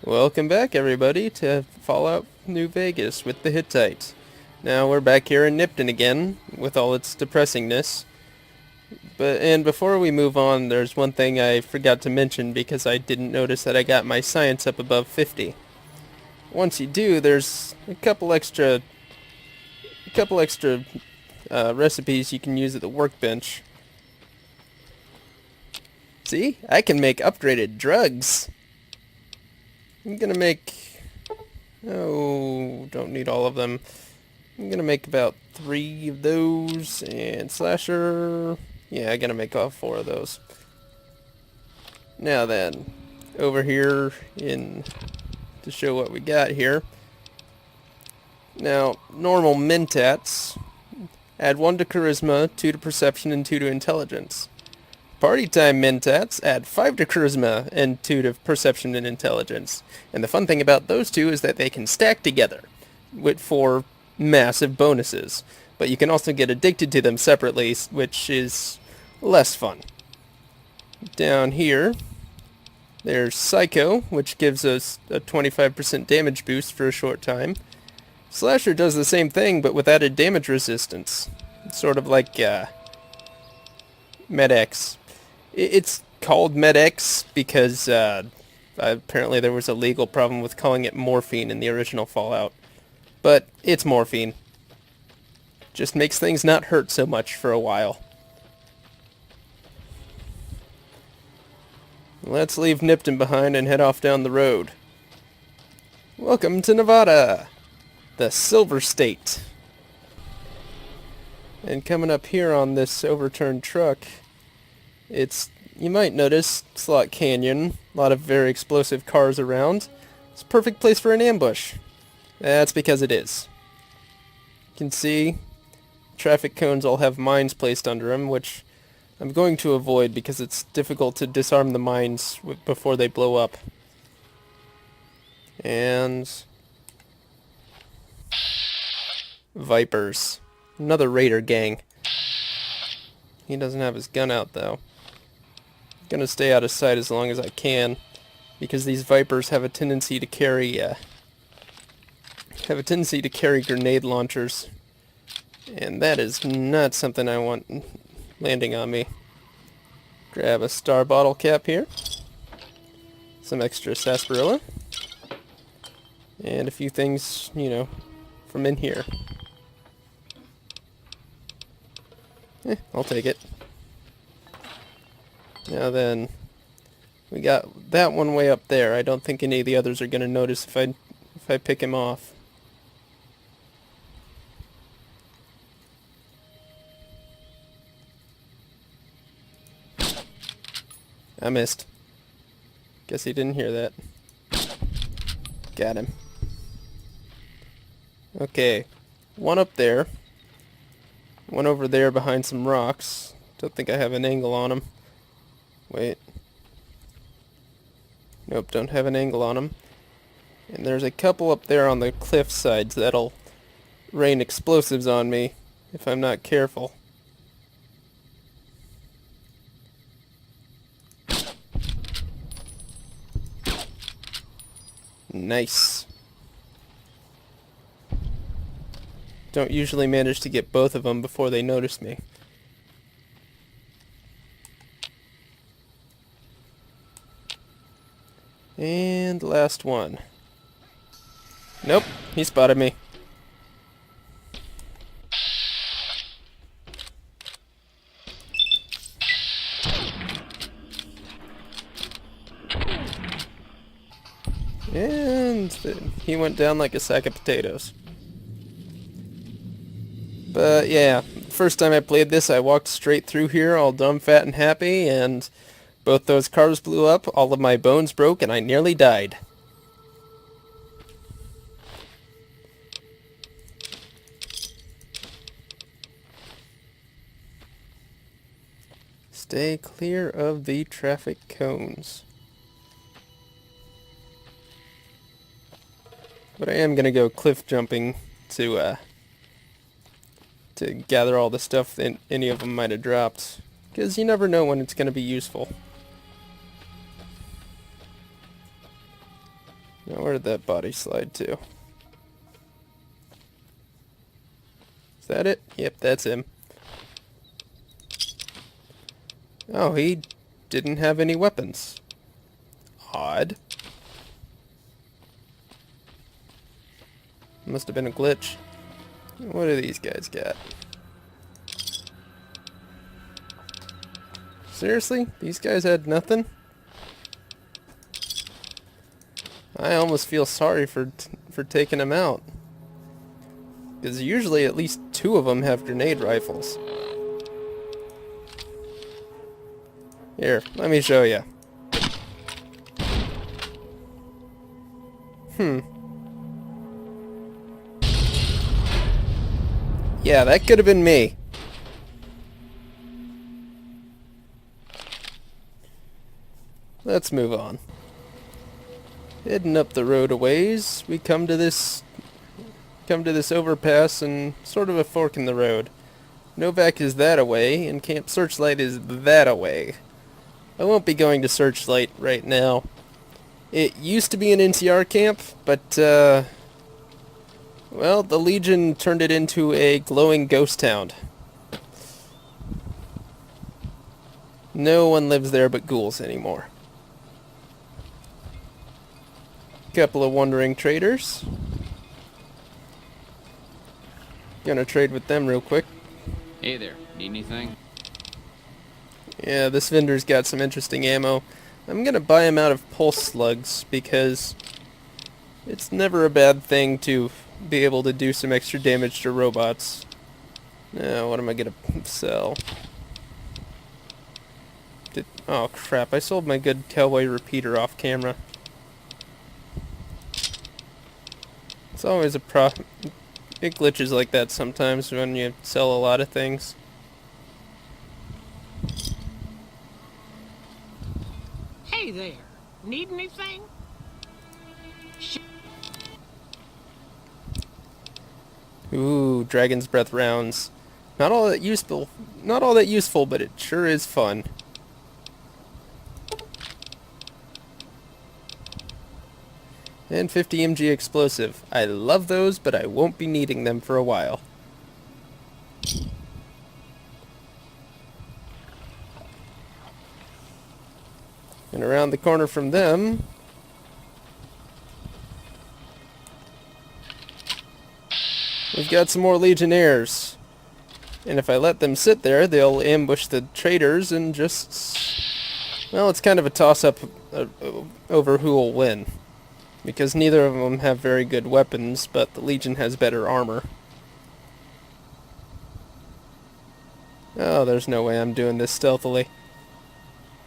Welcome back, everybody, to Fallout New Vegas with the Hittites. Now we're back here in Nipton again, with all its depressingness. And before we move on, there's one thing I forgot to mention because I didn't notice that I got my science up above 50. Once you do, there's a couple extra recipes you can use at the workbench. See? I can make upgraded drugs! I'm gonna make... Oh, don't need all of them. I'm gonna make about 3 of those, and slasher... Yeah, I'm gonna make all 4 of those. Now then, over here to show what we got here. Now, normal mentats add 1 to charisma, 2 to perception, and 2 to intelligence. Party time mentats add 5 to charisma and 2 to perception and intelligence. And the fun thing about those two is that they can stack together for massive bonuses. But you can also get addicted to them separately, which is less fun. Down here, there's Psycho, which gives us a 25% damage boost for a short time. Slasher does the same thing, but with added damage resistance. It's sort of like Med-X. It's called Med-X because apparently there was a legal problem with calling it morphine in the original Fallout. But it's morphine. Just makes things not hurt so much for a while. Let's leave Nipton behind and head off down the road. Welcome to Nevada, the Silver State. And coming up here on this overturned truck, you might notice, Slot Canyon, a lot of very explosive cars around. It's a perfect place for an ambush. That's because it is. You can see traffic cones all have mines placed under them, which I'm going to avoid because it's difficult to disarm the mines before they blow up. And Vipers. Another raider gang. He doesn't have his gun out though. I'm gonna stay out of sight as long as I can, because these Vipers have a tendency to carry grenade launchers, and that is not something I want landing on me. Grab a star bottle cap here, some extra sarsaparilla, and a few things, from in here. I'll take it. Now then, we got that one way up there. I don't think any of the others are going to notice if I pick him off. I missed. Guess he didn't hear that. Got him. Okay, one up there. One over there behind some rocks. Don't think I have an angle on him. Wait. Nope, don't have an angle on him. And there's a couple up there on the cliff sides that'll rain explosives on me if I'm not careful. Nice. Don't usually manage to get both of them before they notice me. And last one. Nope, he spotted me. And he went down like a sack of potatoes. But yeah, first time I played this, I walked straight through here all dumb, fat, and happy, and both those cars blew up, all of my bones broke, and I nearly died. Stay clear of the traffic cones. But I am gonna go cliff jumping to gather all the stuff that any of them might have dropped, because you never know when it's gonna be useful. Now where did that body slide to? Is that it? Yep, that's him. Oh, he didn't have any weapons. Odd. Must have been a glitch. What do these guys got? Seriously? These guys had nothing? I almost feel sorry for taking them out. Because usually at least 2 of them have grenade rifles. Here, let me show you. Yeah, that could have been me. Let's move on. Heading up the road a ways, we come to this overpass and sort of a fork in the road. Novac is that away, and Camp Searchlight is that away. I won't be going to Searchlight right now. It used to be an NCR camp, but, well, the Legion turned it into a glowing ghost town. No one lives there but ghouls anymore. Couple of wandering traders. Gonna trade with them real quick. Hey there, need anything? Yeah, this vendor's got some interesting ammo. I'm gonna buy him out of pulse slugs because it's never a bad thing to be able to do some extra damage to robots. Now, what am I gonna sell? Oh crap, I sold my good Cowboy repeater off camera. It's always a it glitches like that sometimes when you sell a lot of things. Hey there, need anything? Ooh, Dragon's Breath rounds. Not all that useful, but it sure is fun. And 50 MG explosive. I love those, but I won't be needing them for a while. And around the corner from them, we've got some more Legionnaires. And if I let them sit there, they'll ambush the traders and just... Well, it's kind of a toss-up over who will win. Because neither of them have very good weapons, but the Legion has better armor. Oh, there's no way I'm doing this stealthily.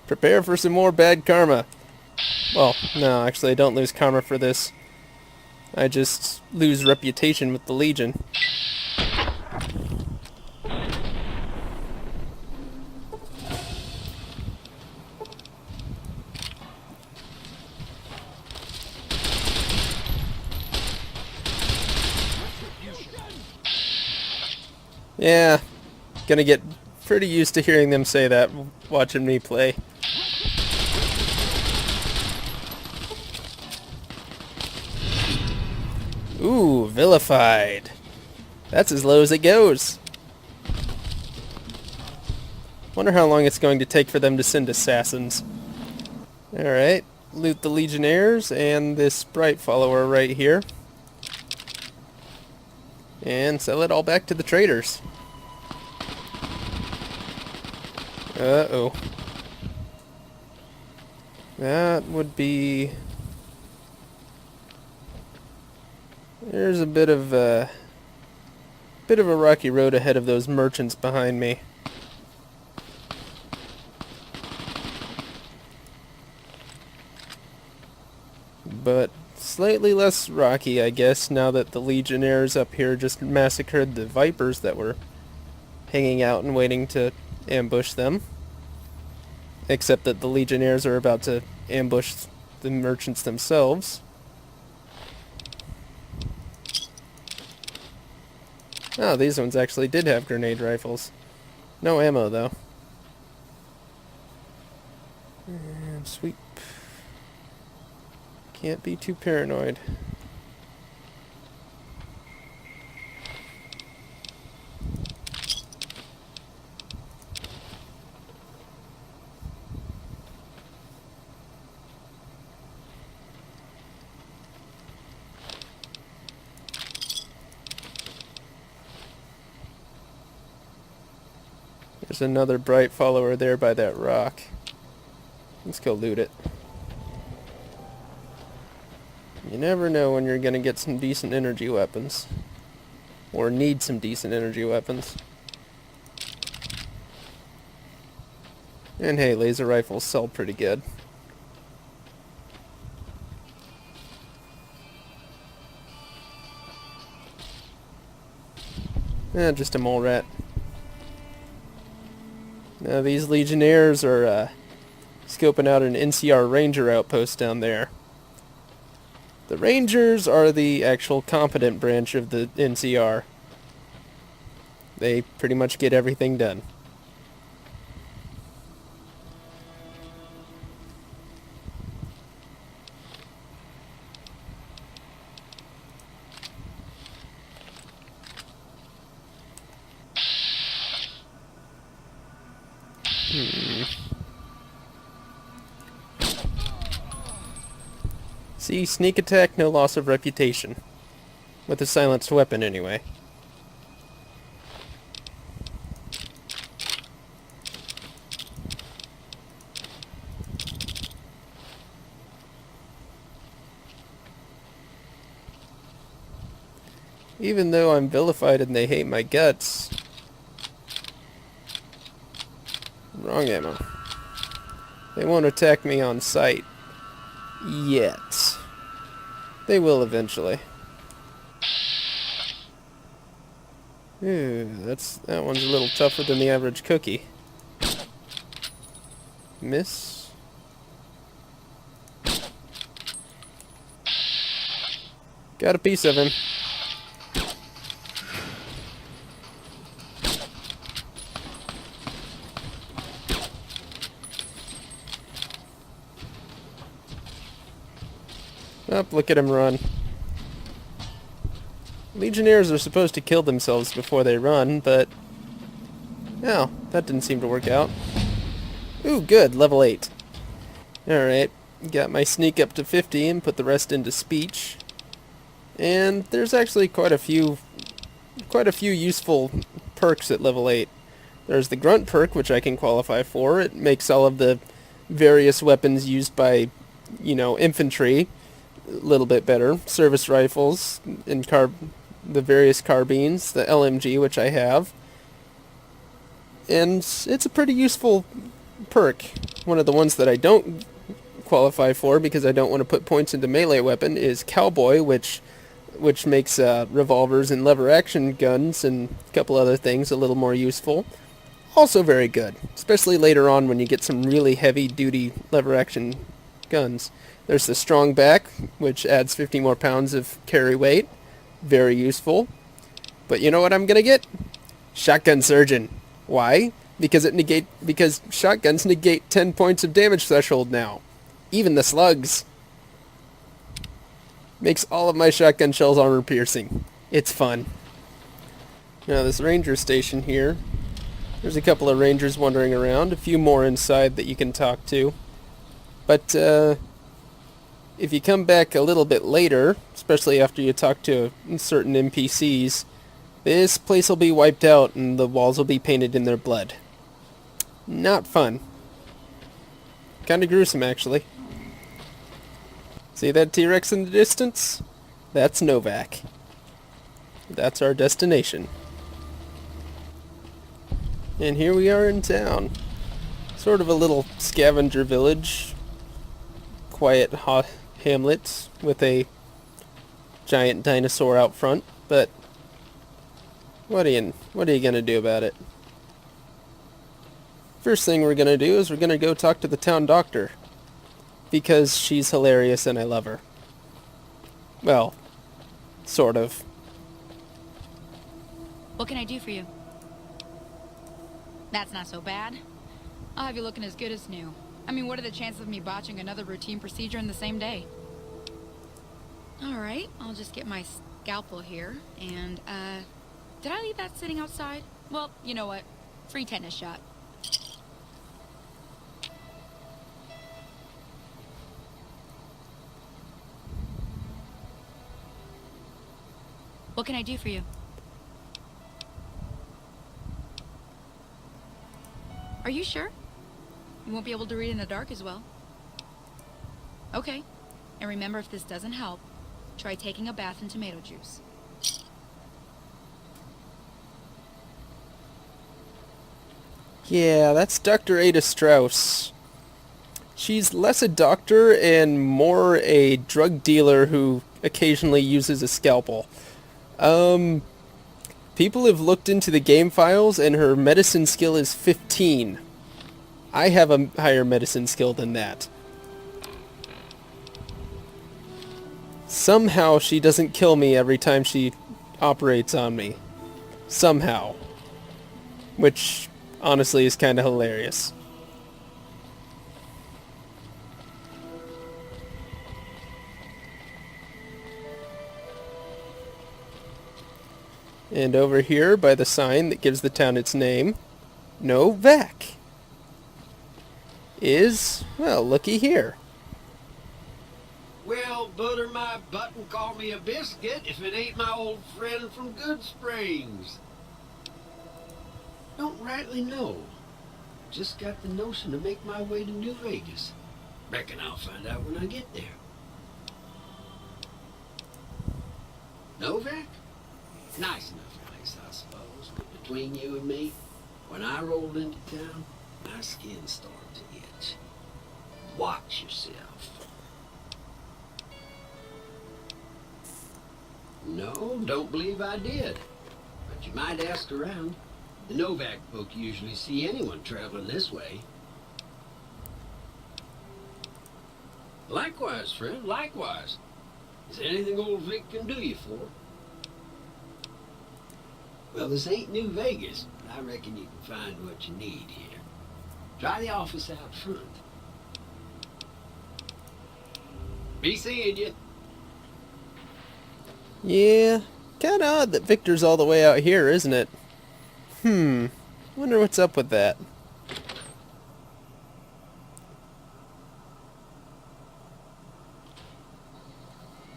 Prepare for some more bad karma. Well, no, actually I don't lose karma for this. I just lose reputation with the Legion. Yeah, gonna get pretty used to hearing them say that watching me play. Ooh, vilified. That's as low as it goes. Wonder how long it's going to take for them to send assassins. Alright, loot the Legionnaires and this Sprite follower right here. And sell it all back to the traders. Uh-oh. That would be... There's a bit of a rocky road ahead of those merchants behind me. But slightly less rocky, I guess, now that the Legionnaires up here just massacred the Vipers that were hanging out and waiting to ambush them. Except that the Legionnaires are about to ambush the merchants themselves. Oh, these ones actually did have grenade rifles. No ammo, though. And sweep. Can't be too paranoid. There's another bright follower there by that rock. Let's go loot it. You never know when you're gonna get some decent energy weapons. Or need some decent energy weapons. And hey, laser rifles sell pretty good. Just a mole rat. Now these Legionnaires are scoping out an NCR Ranger outpost down there. The Rangers are the actual competent branch of the NCR. They pretty much get everything done. See, sneak attack, no loss of reputation. With a silenced weapon, anyway. Even though I'm vilified and they hate my guts... Wrong ammo. They won't attack me on sight. Yet. They will eventually. Ooh, that one's a little tougher than the average cookie. Miss. Got a piece of him. Oh, look at him run. Legionnaires are supposed to kill themselves before they run, but... no, that didn't seem to work out. Ooh, good, level 8. Alright, got my sneak up to 50 and put the rest into speech. And there's actually quite a few useful perks at level 8. There's the grunt perk, which I can qualify for. It makes all of the various weapons used by, infantry a little bit better. Service rifles and the various carbines, the LMG, which I have. And it's a pretty useful perk. One of the ones that I don't qualify for because I don't want to put points into melee weapon is Cowboy, which makes revolvers and lever action guns and a couple other things a little more useful. Also very good, especially later on when you get some really heavy duty lever action guns. There's the strong back, which adds 50 more pounds of carry weight. Very useful. But you know what I'm gonna get? Shotgun Surgeon. Why? Because shotguns negate 10 points of damage threshold now. Even the slugs. Makes all of my shotgun shells armor piercing. It's fun. Now this ranger station here. There's a couple of rangers wandering around. A few more inside that you can talk to. But, if you come back a little bit later, especially after you talk to certain NPCs, this place will be wiped out and the walls will be painted in their blood. Not fun. Kinda gruesome, actually. See that T-Rex in the distance? That's Novac. That's our destination. And here we are in town. Sort of a little scavenger village. Quiet, hot hamlet with a giant dinosaur out front, but what are you gonna do about it? First thing we're gonna do is we're gonna go talk to the town doctor because she's hilarious and I love her. Well, sort of. What can I do for you? That's not so bad. I'll have you looking as good as new. I mean, what are the chances of me botching another routine procedure in the same day? Alright, I'll just get my scalpel here. And, did I leave that sitting outside? Well, you know what? Free tennis shot. What can I do for you? Are you sure? You won't be able to read in the dark as well. Okay. And remember, if this doesn't help, try taking a bath in tomato juice. Yeah, that's Dr. Ada Strauss. She's less a doctor and more a drug dealer who occasionally uses a scalpel. People have looked into the game files and her medicine skill is 15. I have a higher medicine skill than that. Somehow she doesn't kill me every time she operates on me. Somehow. Which, honestly, is kind of hilarious. And over here, by the sign that gives the town its name, Novac, is, well, looky here. Well, butter my butt and call me a biscuit if it ain't my old friend from Good Springs. Don't rightly know. Just got the notion to make my way to New Vegas. Reckon I'll find out when I get there. Novac? Nice enough place, I suppose. But between you and me, when I rolled into town, my skin started to itch. Watch yourself. No, don't believe I did. But you might ask around. The Novac folk usually see anyone traveling this way. Likewise, friend, likewise. Is there anything old Vic can do you for? Well, this ain't New Vegas, but I reckon you can find what you need here. Try the office out front. Be seeing you. Yeah, kinda odd that Victor's all the way out here, isn't it? Wonder what's up with that.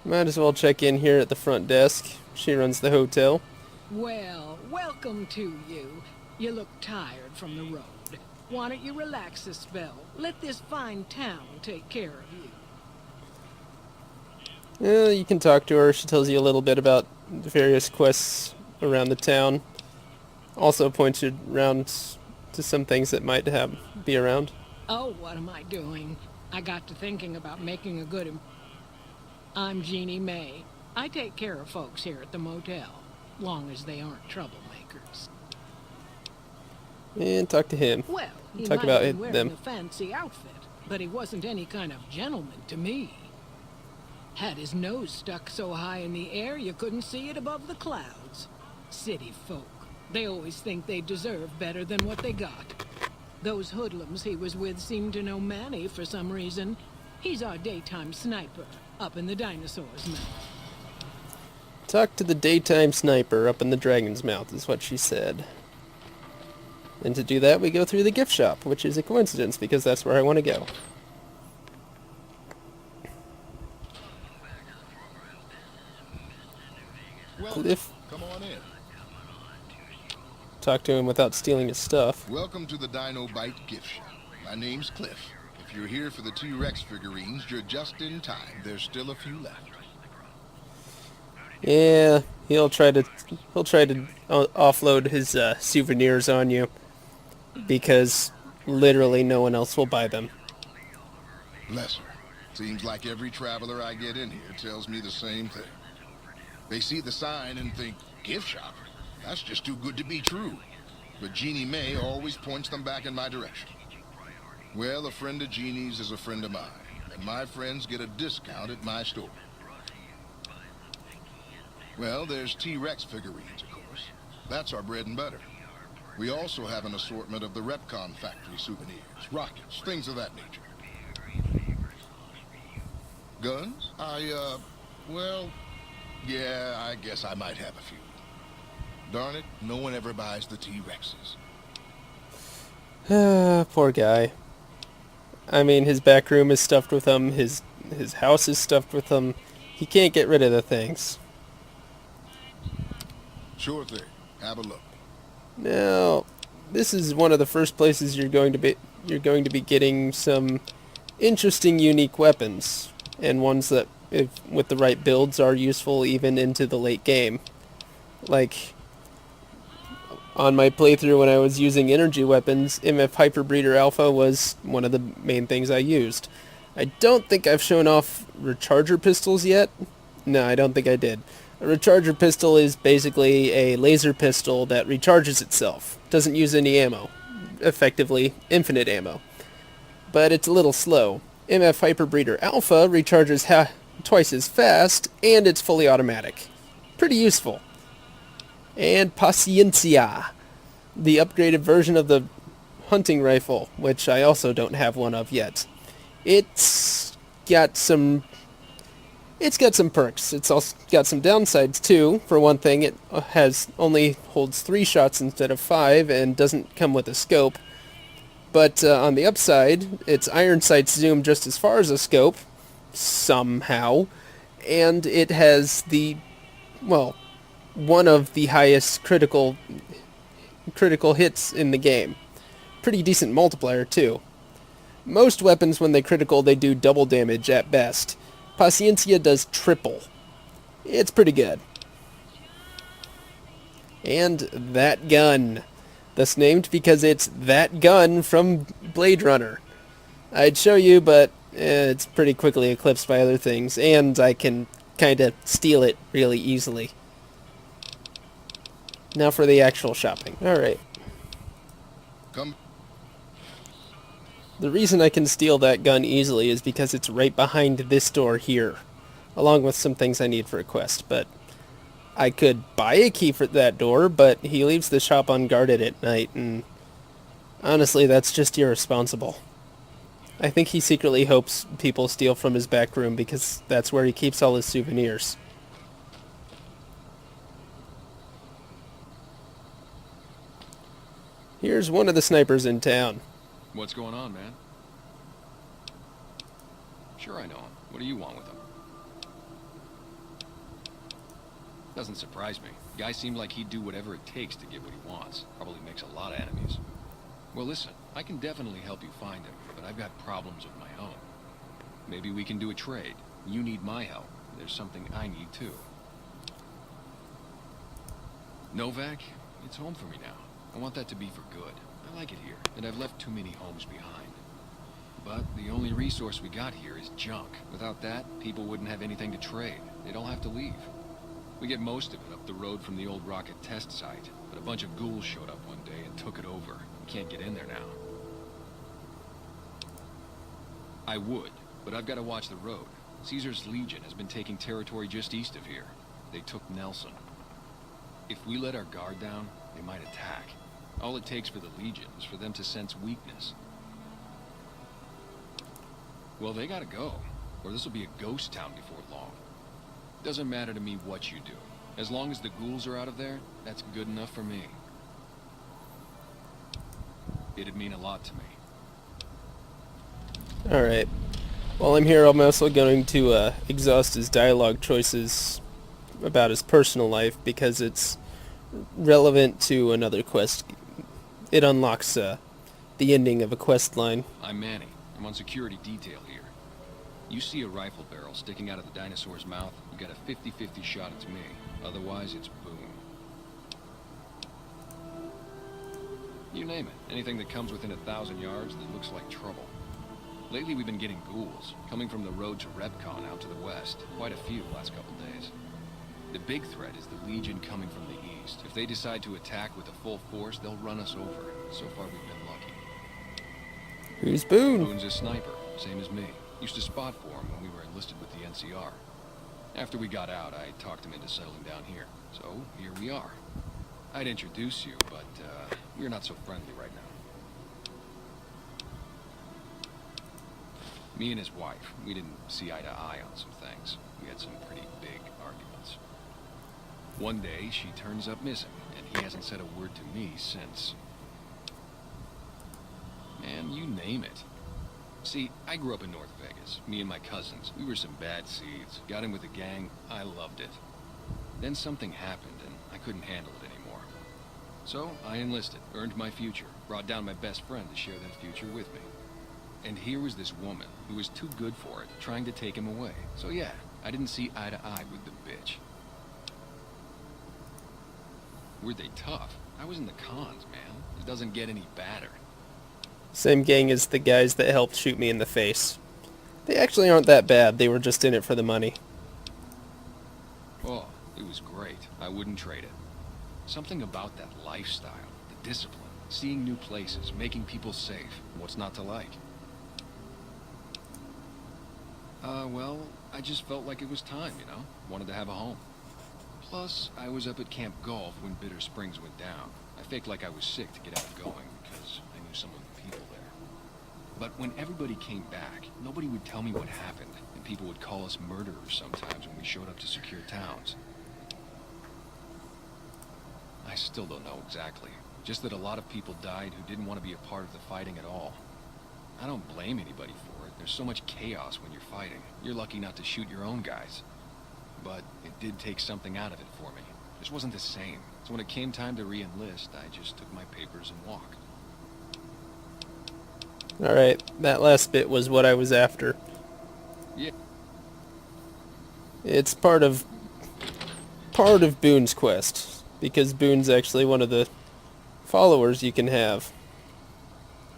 Might as well check in here at the front desk. She runs the hotel. Well, welcome to you. You look tired from the road. Why don't you relax a spell? Let this fine town take care of you. Yeah, you can talk to her. She tells you a little bit about the various quests around the town. Also points you around to some things that might be around. Oh, what am I doing? I got to thinking about making a good I'm Jeannie May. I take care of folks here at the motel, long as they aren't troublemakers. And talk to him. Well, he Talk might about have been wearing them. a fancy outfit, but he wasn't any kind of gentleman to me. Had his nose stuck so high in the air you couldn't see it above the clouds. City folk. They always think they deserve better than what they got. Those hoodlums he was with seemed to know Manny for some reason. He's our daytime sniper, up in the dinosaur's mouth. Talk to the daytime sniper up in the dragon's mouth is what she said. And to do that, we go through the gift shop, which is a coincidence because that's where I want to go. Cliff. Come on in. Talk to him without stealing his stuff. Welcome to the Dino Bite gift shop. My name's Cliff. If you're here for the T-Rex figurines, you're just in time. There's still a few left. Yeah, he'll try to offload his souvenirs on you because literally no one else will buy them. Bless her. Seems like every traveler I get in here tells me the same thing. They see the sign and think, gift shop? That's just too good to be true. But Jeannie May always points them back in my direction. Well, a friend of Jeannie's is a friend of mine, and my friends get a discount at my store. Well, there's T-Rex figurines, of course. That's our bread and butter. We also have an assortment of the Recon factory souvenirs, rockets, things of that nature. Guns? Well, yeah, I guess I might have a few. Darn it, no one ever buys the T-Rexes. Poor guy. I mean, his back room is stuffed with them. His house is stuffed with them. He can't get rid of the things. Sure thing. Have a look. Now, this is one of the first places you're going to be getting some interesting, unique weapons, and ones that, if with the right builds, are useful even into the late game. Like, on my playthrough when I was using energy weapons, MF Hyperbreeder Alpha was one of the main things I used. I don't think I've shown off recharger pistols yet. No, I don't think I did. A recharger pistol is basically a laser pistol that recharges itself. Doesn't use any ammo. Effectively, infinite ammo. But it's a little slow. MF Hyperbreeder Alpha recharges twice as fast, and it's fully automatic. Pretty useful. And Paciencia, the upgraded version of the hunting rifle, which I also don't have one of yet. It's got some perks. It's also got some downsides too. For one thing, it only holds 3 shots instead of 5 and doesn't come with a scope. But on the upside, its iron sights zoom just as far as a scope, somehow, and it has one of the highest critical hits in the game. Pretty decent multiplier too. Most weapons, when they critical, they do double damage at best. Paciencia does triple. It's pretty good. And that gun. Thus named because it's that gun from Blade Runner. I'd show you, but it's pretty quickly eclipsed by other things, and I can kind of steal it really easily. Now for the actual shopping. Alright. Come. The reason I can steal that gun easily is because it's right behind this door here, along with some things I need for a quest, but I could buy a key for that door, but he leaves the shop unguarded at night, and honestly, that's just irresponsible. I think he secretly hopes people steal from his back room because that's where he keeps all his souvenirs. Here's one of the snipers in town. What's going on, man? Sure I know him. What do you want with him? Doesn't surprise me. Guy seemed like he'd do whatever it takes to get what he wants. Probably makes a lot of enemies. Well, listen, I can definitely help you find him, but I've got problems of my own. Maybe we can do a trade. You need my help. There's something I need too. Novac, it's home for me now. I want that to be for good. I like it here, and I've left too many homes behind. But the only resource we got here is junk. Without that, people wouldn't have anything to trade. They'd all have to leave. We get most of it up the road from the old rocket test site, but a bunch of ghouls showed up one day and took it over. We can't get in there now. I would, but I've got to watch the road. Caesar's Legion has been taking territory just east of here. They took Nelson. If we let our guard down, they might attack. All it takes for the Legion is for them to sense weakness. Well, they gotta go, or this will be a ghost town before long. Doesn't matter to me what you do. As long as the ghouls are out of there, that's good enough for me. It'd mean a lot to me. Alright. While I'm here, I'm also going to exhaust his dialogue choices about his personal life because it's relevant to another quest. It unlocks the ending of a quest line. I'm Manny. I'm on security detail here. You see a rifle barrel sticking out of the dinosaur's mouth, you got a 50-50 shot it's me. Otherwise, it's boom. You name it. Anything that comes within 1,000 yards that looks like trouble. Lately, we've been getting ghouls, coming from the road to Recon out to the west. Quite a few last couple days. The big threat is the Legion coming from the east. If they decide to attack with a full force, they'll run us over. So far, we've been lucky. Who's Boone? Boone's a sniper, same as me. Used to spot for him when we were enlisted with the NCR. After we got out, I talked him into settling down here. So, here we are. I'd introduce you, but we're not so friendly right now. Me and his wife, we didn't see eye to eye on some things. We had some pretty arguments. One day, she turns up missing, and he hasn't said a word to me since. Man, you name it. See, I grew up in North Vegas. Me and my cousins. We were some bad seeds. Got in with a gang. I loved it. Then something happened, and I couldn't handle it anymore. So, I enlisted, earned my future, brought down my best friend to share that future with me. And here was this woman, who was too good for it, trying to take him away. So yeah, I didn't see eye to eye with the bitch. Were they tough? I was in the cons, man. It doesn't get any badder. Same gang as the guys that helped shoot me in the face. They actually aren't that bad. They were just in it for the money. Oh, it was great. I wouldn't trade it. Something about that lifestyle, the discipline, seeing new places, making people safe. What's not to like? Well, I just felt like it was time, you know? Wanted to have a home. Plus, I was up at Camp Golf when Bitter Springs went down. I faked like I was sick to get out going because I knew some of the people there. But when everybody came back, nobody would tell me what happened, and people would call us murderers sometimes when we showed up to secure towns. I still don't know exactly. Just that a lot of people died who didn't want to be a part of the fighting at all. I don't blame anybody for it. There's so much chaos when you're fighting. You're lucky not to shoot your own guys. But it did take something out of it for me. It just wasn't the same. So when it came time to re-enlist, I just took my papers and walked. Alright, that last bit was what I was after. Yeah. It's part of Boone's quest, because Boone's actually one of the followers you can have.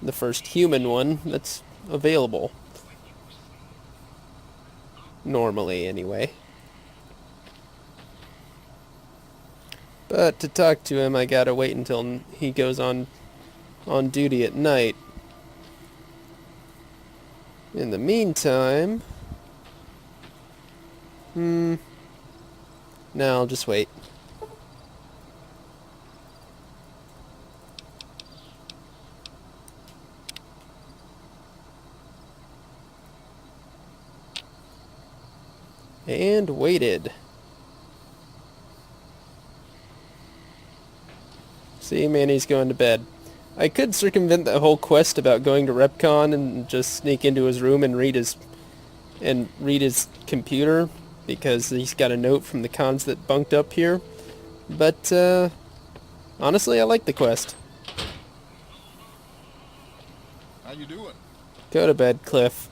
The first human one that's available. Normally, anyway. But to talk to him, I gotta wait until he goes on duty at night. In the meantime... No, I'll just wait. And waited. See, Manny's going to bed. I could circumvent that whole quest about going to Repcon and just sneak into his room and read his computer, because he's got a note from the cons that bunked up here. But honestly, I like the quest. How you doing? Go to bed, Cliff.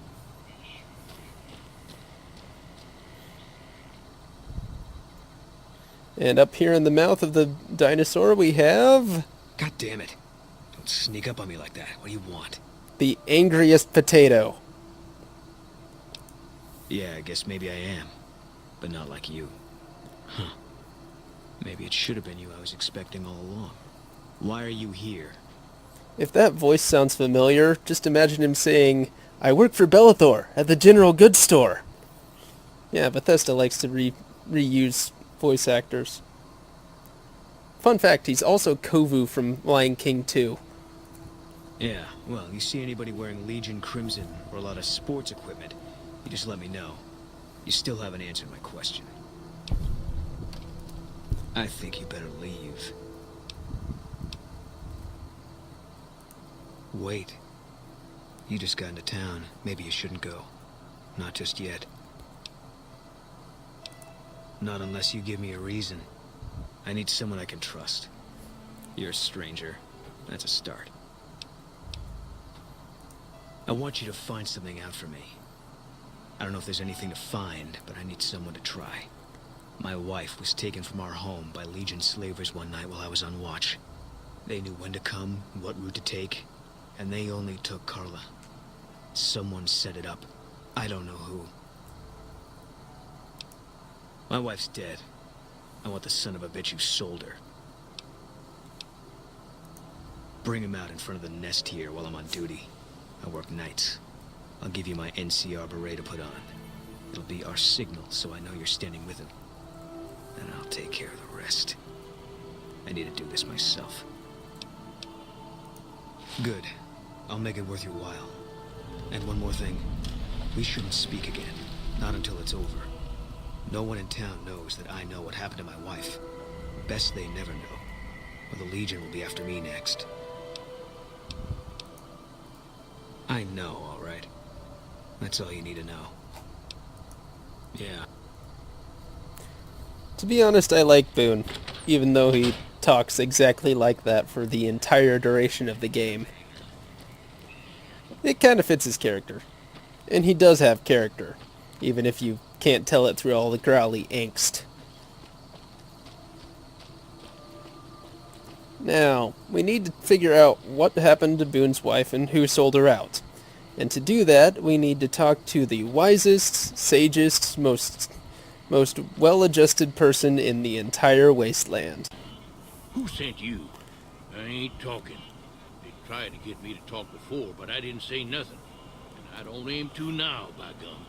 And up here in the mouth of the dinosaur we have... God damn it. Don't sneak up on me like that. What do you want? the angriest potato. Yeah, I guess maybe I am. But not like you. Huh. Maybe it should have been you I was expecting all along. Why are you here? If that voice sounds familiar, just imagine him saying, "I work for Bellathor at the general goods store." Yeah, Bethesda likes to reuse voice actors. Fun fact, he's also Kovu from Lion King 2. Yeah, well, you see anybody wearing Legion Crimson or a lot of sports equipment, you just let me know. You still haven't answered my question. I think you better leave. Wait. You just got into town. Maybe you shouldn't go. Not just yet. Not unless you give me a reason. I need someone I can trust. You're a stranger. That's a start. I want you to find something out for me. I don't know if there's anything to find, but I need someone to try. My wife was taken from our home by Legion slavers one night while I was on watch. They knew when to come, what route to take, and they only took Carla. Someone set it up. I don't know who. My wife's dead. I want the son of a bitch who sold her. Bring him out in front of the nest here while I'm on duty. I work nights. I'll give you my NCR beret to put on. It'll be our signal so I know you're standing with him. And I'll take care of the rest. I need to do this myself. Good. I'll make it worth your while. And one more thing. We shouldn't speak again. Not until it's over. No one in town knows that I know what happened to my wife. Best they never know, or the Legion will be after me next. I know, all right. That's all you need to know. Yeah. To be honest, I like Boone, even though he talks exactly like that for the entire duration of the game. It kind of fits his character. And he does have character, even if you can't tell it through all the growly angst. Now, we need to figure out what happened to Boone's wife and who sold her out. And to do that, we need to talk to the wisest, sagest, most well-adjusted person in the entire wasteland. Who sent you? I ain't talking. They tried to get me to talk before, but I didn't say nothing. And I don't aim to now, by gum.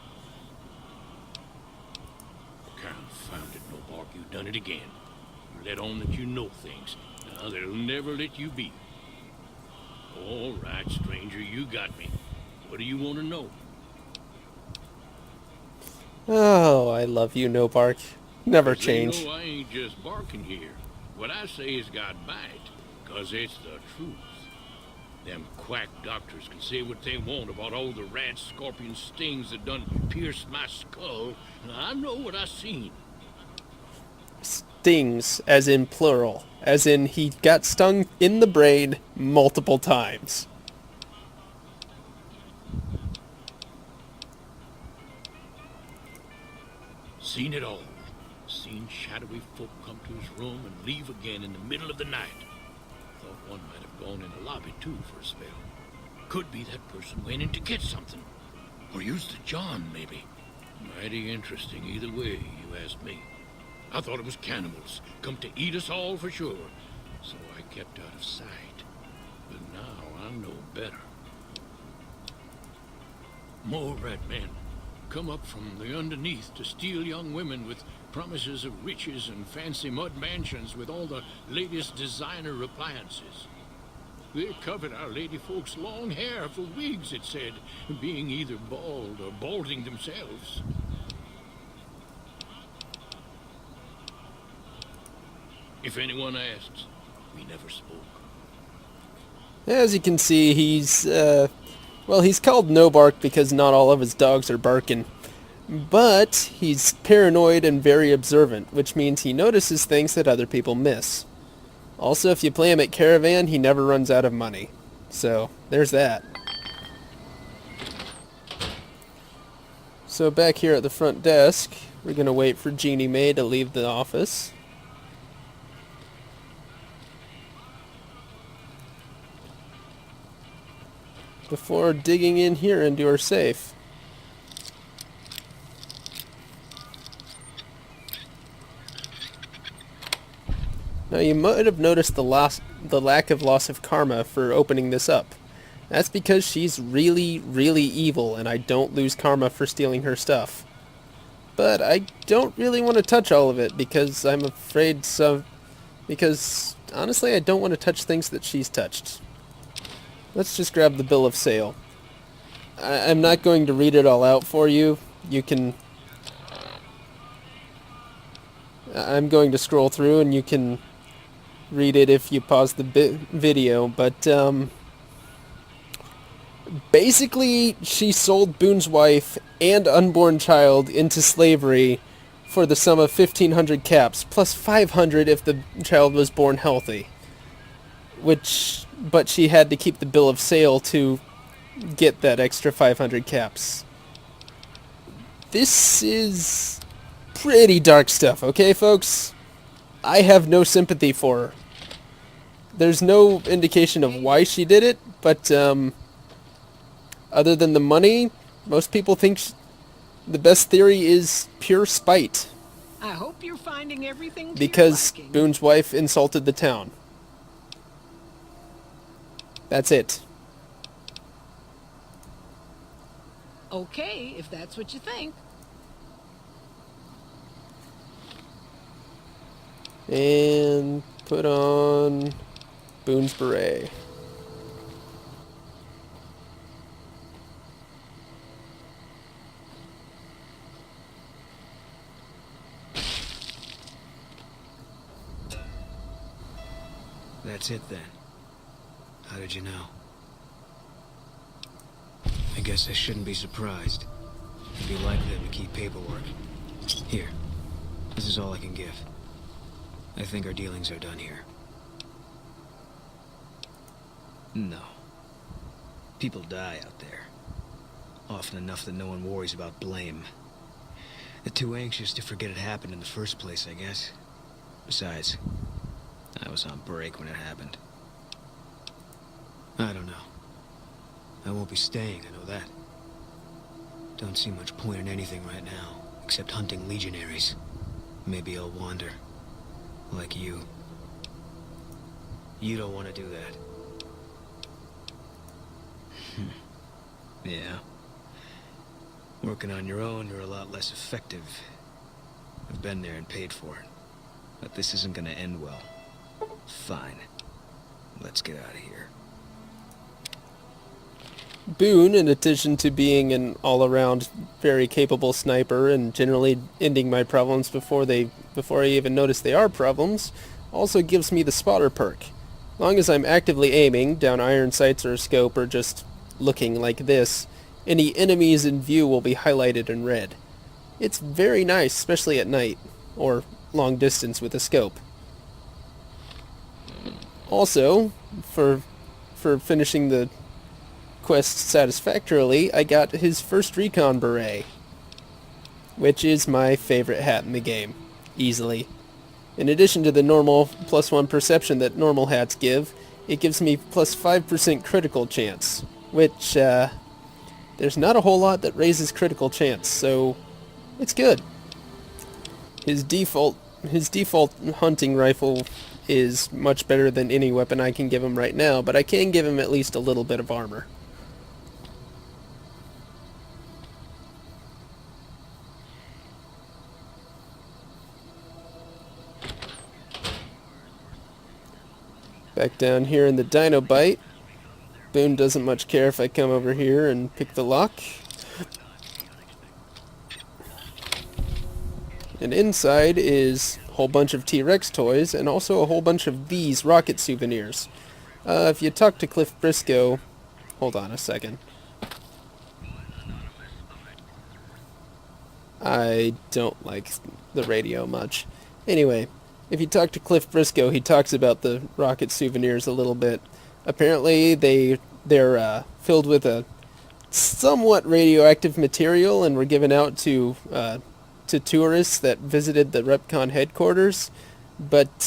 Confound it, Novac, you done it again. You let on that you know things. Now they'll never let you be. All right, stranger, you got me. What do you want to know? Oh, I love you, No Bark. Never 'Cause they change. know I ain't just barking here. What I say has got bite, 'cause it's the truth. Them quack doctors can say what they want about all the rat scorpion stings that done pierced my skull, and I know what I seen. Stings, as in plural. As in he got stung in the brain multiple times. Seen it all. Seen shadowy folk come to his room and leave again in the middle of the night. Thought one might have gone in the lobby too for a spell. Could be that person went in to get something. Or used the John, maybe. Mighty interesting either way, you ask me. I thought it was cannibals, come to eat us all for sure. So I kept out of sight. But now I know better. More red men come up from the underneath to steal young women with promises of riches and fancy mud mansions with all the latest designer appliances. They covered our lady folks' long hair for wigs, it said, being either bald or balding themselves. If anyone asks, we never spoke. As you can see, he's called No Bark because not all of his dogs are barking. But he's paranoid and very observant, which means he notices things that other people miss. Also, if you play him at Caravan, he never runs out of money. So, there's that. So back here at the front desk, we're going to wait for Jeannie Mae to leave the office. Before digging in here into her safe. Now you might have noticed the lack of loss of karma for opening this up. That's because she's really, really evil and I don't lose karma for stealing her stuff. But I don't really want to touch all of it because I'm afraid because honestly I don't want to touch things that she's touched. Let's just grab the bill of sale. I'm not going to read it all out for you. I'm going to scroll through and you can read it if you pause the video, but basically she sold Boone's wife and unborn child into slavery for the sum of 1,500 caps, plus 500 if the child was born healthy. But she had to keep the bill of sale to get that extra 500 caps. This is pretty dark stuff, okay, folks? I have no sympathy for her. There's no indication of why she did it, but other than the money, most people think the best theory is pure spite. I hope you're finding everything to Because your liking. Boone's wife insulted the town. That's it. Okay, if that's what you think. And put on Boone's Beret. that's it then. How did you know? I guess I shouldn't be surprised. It'd be like them to keep paperwork. Here. This is all I can give. I think our dealings are done here. No. People die out there. Often enough that no one worries about blame. They're too anxious to forget it happened in the first place, I guess. Besides, I was on break when it happened. I don't know. I won't be staying, I know that. Don't see much point in anything right now, except hunting legionaries. Maybe I'll wander. Like you. You don't want to do that. Yeah. Working on your own, you're a lot less effective. I've been there and paid for it. But this isn't gonna end well. Fine. Let's get out of here. Boone, in addition to being an all-around very capable sniper and generally ending my problems before I even notice they are problems, also gives me the spotter perk. Long as I'm actively aiming down iron sights or a scope or just looking like this, any enemies in view will be highlighted in red. It's very nice, especially at night, or long distance with a scope. Also, for finishing the quest satisfactorily, I got his first Recon Beret, which is my favorite hat in the game, easily. In addition to the normal +1 perception that normal hats give, it gives me +5% critical chance, which, there's not a whole lot that raises critical chance, so it's good. His default hunting rifle is much better than any weapon I can give him right now, but I can give him at least a little bit of armor. Back down here in the Dino Bite, Boone doesn't much care if I come over here and pick the lock. And inside is a whole bunch of T-Rex toys and also a whole bunch of these rocket souvenirs. If you talk to Cliff Briscoe... Hold on a second. I don't like the radio much. Anyway, if you talk to Cliff Briscoe, he talks about the rocket souvenirs a little bit. Apparently, they're filled with a somewhat radioactive material and were given out to tourists that visited the Repcon headquarters. But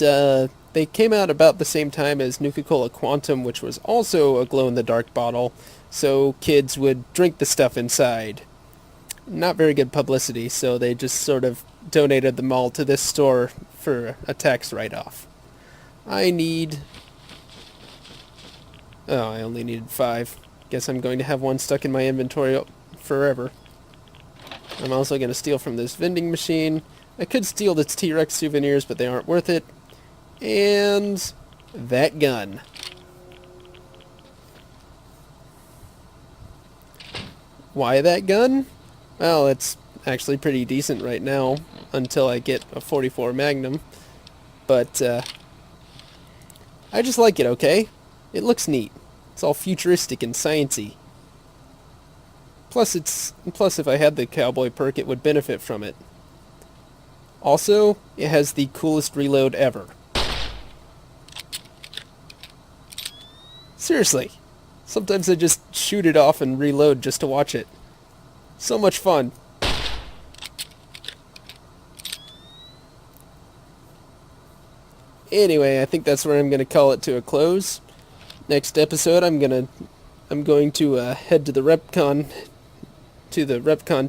they came out about the same time as Nuka-Cola Quantum, which was also a glow-in-the-dark bottle, so kids would drink the stuff inside. Not very good publicity, so they just sort of donated them all to this store for a tax write-off. I only needed 5. Guess I'm going to have one stuck in my inventory forever. I'm also going to steal from this vending machine. I could steal the T-Rex souvenirs, but they aren't worth it. And that gun. Why that gun? Well, it's actually pretty decent right now, until I get a .44 Magnum. But, I just like it, okay? It looks neat. It's all futuristic and sciencey. Plus if I had the Cowboy perk, it would benefit from it. Also, it has the coolest reload ever. Seriously. Sometimes I just shoot it off and reload just to watch it. So much fun. Anyway, I think that's where I'm going to call it to a close. Next episode, I'm going to head to the Repcon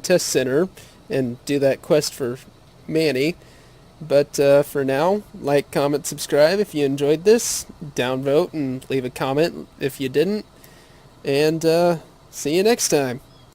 test center and do that quest for Manny. But for now, like, comment, subscribe if you enjoyed this. Downvote and leave a comment if you didn't. And see you next time.